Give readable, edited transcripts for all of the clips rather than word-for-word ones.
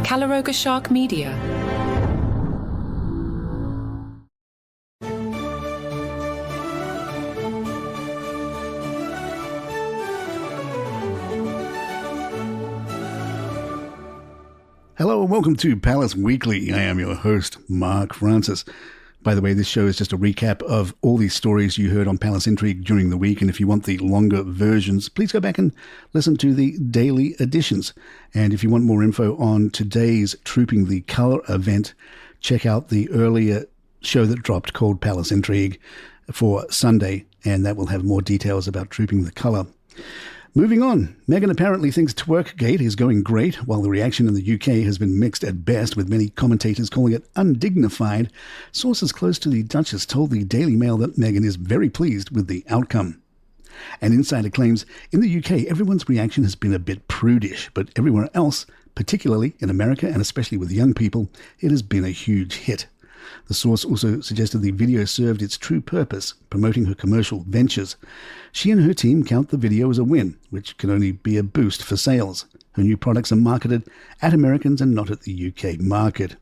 Calaroga Shark Media. Hello and welcome to Palace Weekly. I am your host, Mark Francis. By the way, this show is just a recap of all these stories you heard on Palace Intrigue during the week, and if you want the longer versions, please go back and listen to the daily editions. And if you want more info on today's Trooping the Colour event, check out the earlier show that dropped called Palace Intrigue for Sunday, and that will have more details about Trooping the Colour. Moving on, Meghan apparently thinks TWERKgate is going great, while the reaction in the UK has been mixed at best, with many commentators calling it undignified. Sources close to the Duchess told the Daily Mail that Meghan is very pleased with the outcome. An insider claims in the UK everyone's reaction has been a bit prudish, but everywhere else, particularly in America and especially with young people, it has been a huge hit. The source also suggested the video served its true purpose, promoting her commercial ventures. She and her team count the video as a win, which can only be a boost for sales. Her new products are marketed at Americans and not at the UK market.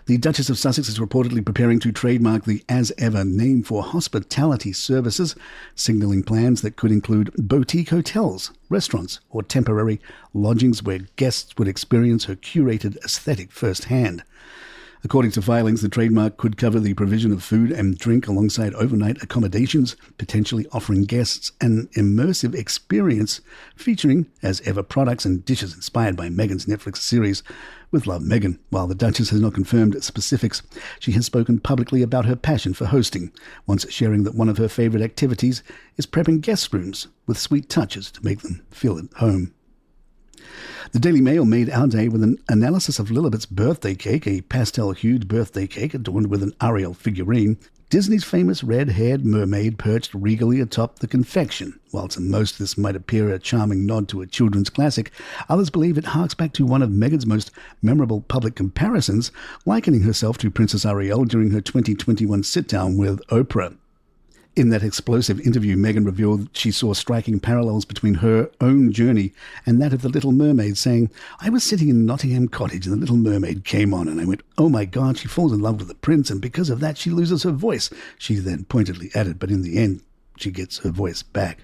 The Duchess of Sussex is reportedly preparing to trademark the as-ever name for hospitality services, signalling plans that could include boutique hotels, restaurants, or temporary lodgings where guests would experience her curated aesthetic firsthand. According to filings, the trademark could cover the provision of food and drink alongside overnight accommodations, potentially offering guests an immersive experience featuring as-ever products and dishes inspired by Meghan's Netflix series With Love, Meghan. While the Duchess has not confirmed specifics, she has spoken publicly about her passion for hosting, once sharing that one of her favourite activities is prepping guest rooms with sweet touches to make them feel at home. The Daily Mail made our day with an analysis of Lilibet's birthday cake, a pastel-hued birthday cake adorned with an Ariel figurine. Disney's famous red-haired mermaid perched regally atop the confection. While to most this might appear a charming nod to a children's classic, others believe it harks back to one of Meghan's most memorable public comparisons, likening herself to Princess Ariel during her 2021 sit-down with Oprah. In that explosive interview, Meghan revealed she saw striking parallels between her own journey and that of the Little Mermaid, saying, "I was sitting in Nottingham Cottage and the Little Mermaid came on and I went, oh my God, she falls in love with the prince and because of that she loses her voice." She then pointedly added, but in the end, she gets her voice back.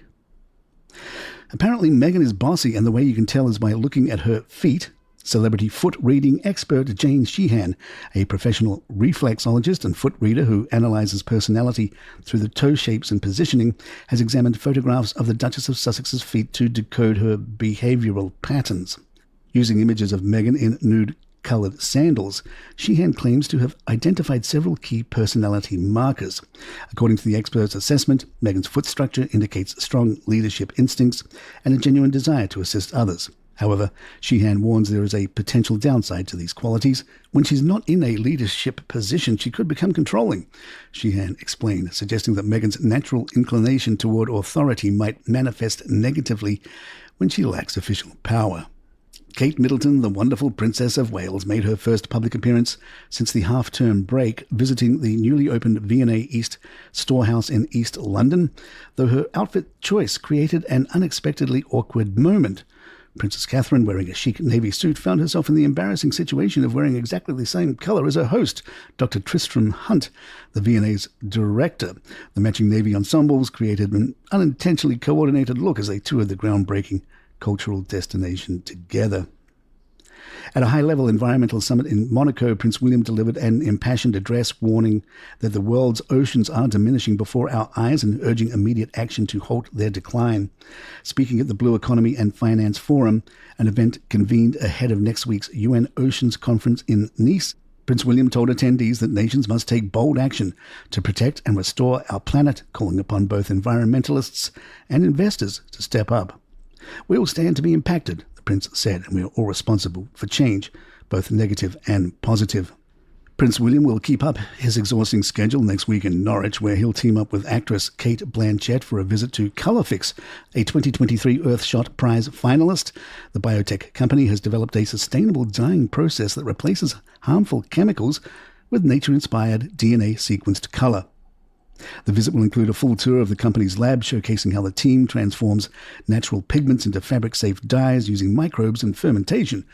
Apparently, Meghan is bossy, and the way you can tell is by looking at her feet. Celebrity foot reading expert Jane Sheehan, a professional reflexologist and foot reader who analyzes personality through the toe shapes and positioning, has examined photographs of the Duchess of Sussex's feet to decode her behavioral patterns. Using images of Meghan in nude-coloured sandals, Sheehan claims to have identified several key personality markers. According to the expert's assessment, Meghan's foot structure indicates strong leadership instincts and a genuine desire to assist others. However, Sheehan warns there is a potential downside to these qualities. When she's not in a leadership position, she could become controlling. Sheehan explained, suggesting that Meghan's natural inclination toward authority might manifest negatively when she lacks official power. Kate Middleton, the wonderful Princess of Wales, made her first public appearance since the half-term break, visiting the newly opened V&A East storehouse in East London, though her outfit choice created an unexpectedly awkward moment. Princess Catherine, wearing a chic navy suit, found herself in the embarrassing situation of wearing exactly the same colour as her host, Dr. Tristram Hunt, the V&A's director. The matching navy ensembles created an unintentionally coordinated look as they toured the groundbreaking cultural destination together. At a high-level environmental summit in Monaco, Prince William delivered an impassioned address warning that the world's oceans are diminishing before our eyes and urging immediate action to halt their decline. Speaking at the Blue Economy and Finance Forum, an event convened ahead of next week's UN Oceans Conference in Nice, Prince William told attendees that nations must take bold action to protect and restore our planet, calling upon both environmentalists and investors to step up. "We all stand to be impacted," the Prince said, "and we are all responsible for change, both negative and positive." Prince William will keep up his exhausting schedule next week in Norwich, where he'll team up with actress Cate Blanchett for a visit to Colourfix, a 2023 Earthshot Prize finalist. The biotech company has developed a sustainable dyeing process that replaces harmful chemicals with nature-inspired DNA-sequenced colour. The visit will include a full tour of the company's lab, showcasing how the team transforms natural pigments into fabric-safe dyes using microbes and fermentation.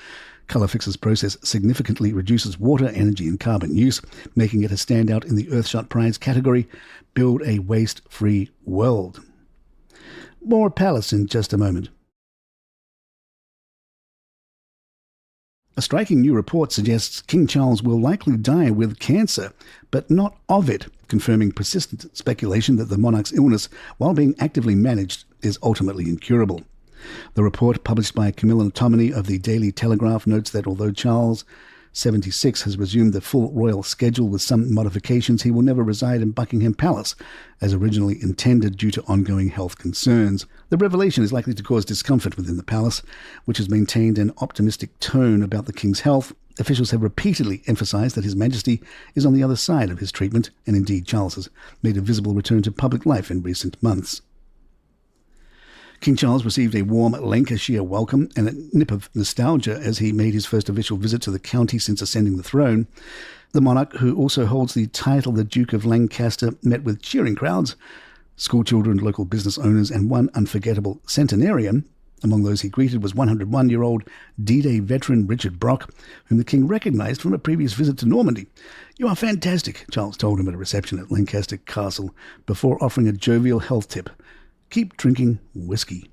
Colourfix's process significantly reduces water, energy and carbon use, making it a standout in the Earthshot Prize category. Build a waste-free world. More Palace in just a moment. A striking new report suggests King Charles will likely die with cancer, but not of it, confirming persistent speculation that the monarch's illness, while being actively managed, is ultimately incurable. The report, published by Camilla Tominey of the Daily Telegraph, notes that although Charles, 76, has resumed the full royal schedule with some modifications, he will never reside in Buckingham Palace, as originally intended due to ongoing health concerns. The revelation is likely to cause discomfort within the palace, which has maintained an optimistic tone about the king's health. Officials have repeatedly emphasized that His Majesty is on the other side of his treatment, and indeed Charles has made a visible return to public life in recent months. King Charles received a warm Lancashire welcome and a nip of nostalgia as he made his first official visit to the county since ascending the throne. The monarch, who also holds the title the Duke of Lancaster, met with cheering crowds, schoolchildren, local business owners, and one unforgettable centenarian. Among those he greeted was 101-year-old D-Day veteran Richard Brock, whom the king recognized from a previous visit to Normandy. "You are fantastic," Charles told him at a reception at Lancaster Castle, before offering a jovial health tip: "Keep drinking whiskey."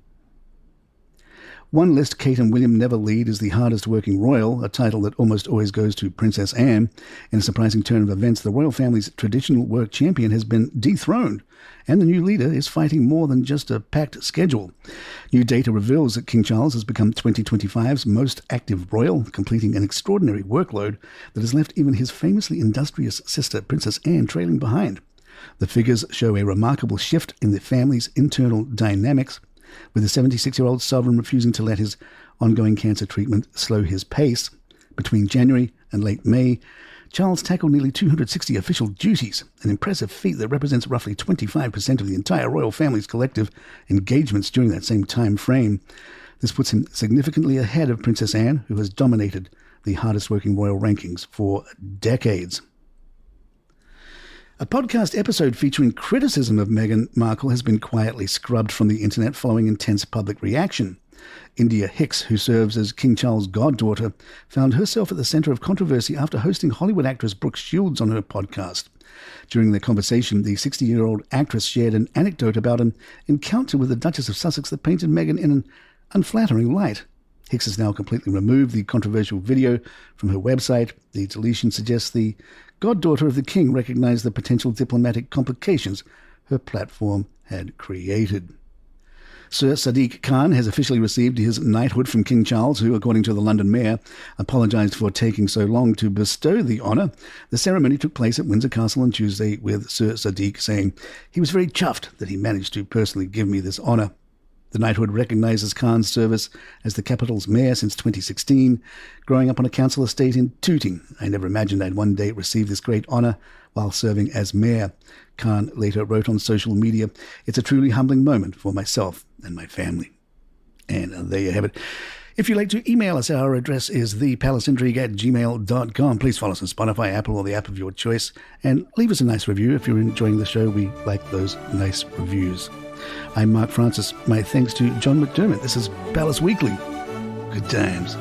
One list Kate and William never lead is the hardest working royal, a title that almost always goes to Princess Anne. In a surprising turn of events, the royal family's traditional work champion has been dethroned, and the new leader is fighting more than just a packed schedule. New data reveals that King Charles has become 2025's most active royal, completing an extraordinary workload that has left even his famously industrious sister, Princess Anne, trailing behind. The figures show a remarkable shift in the family's internal dynamics, with the 76-year-old sovereign refusing to let his ongoing cancer treatment slow his pace. Between January and late May, Charles tackled nearly 260 official duties, an impressive feat that represents roughly 25% of the entire royal family's collective engagements during that same time frame. This puts him significantly ahead of Princess Anne, who has dominated the hardest-working royal rankings for decades. A podcast episode featuring criticism of Meghan Markle has been quietly scrubbed from the internet following intense public reaction. India Hicks, who serves as King Charles' goddaughter, found herself at the center of controversy after hosting Hollywood actress Brooke Shields on her podcast. During their conversation, the 60-year-old actress shared an anecdote about an encounter with the Duchess of Sussex that painted Meghan in an unflattering light. Hicks has now completely removed the controversial video from her website. The deletion suggests the goddaughter of the king recognized the potential diplomatic complications her platform had created. Sir Sadiq Khan has officially received his knighthood from King Charles, who, according to the London Mayor, apologised for taking so long to bestow the honour. The ceremony took place at Windsor Castle on Tuesday, with Sir Sadiq saying, "He was very chuffed that he managed to personally give me this honour." The knighthood recognises Khan's service as the capital's mayor since 2016. Growing up on a council estate in Tooting, "I never imagined I'd one day receive this great honour while serving as mayor." Khan later wrote on social media, "It's a truly humbling moment for myself and my family." And there you have it. If you'd like to email us, our address is thepalaceintrigue@gmail.com. Please follow us on Spotify, Apple, or the app of your choice, and leave us a nice review if you're enjoying the show. We like those nice reviews. I'm Mark Francis. My thanks to John McDermott. This is Palace Weekly. Good times.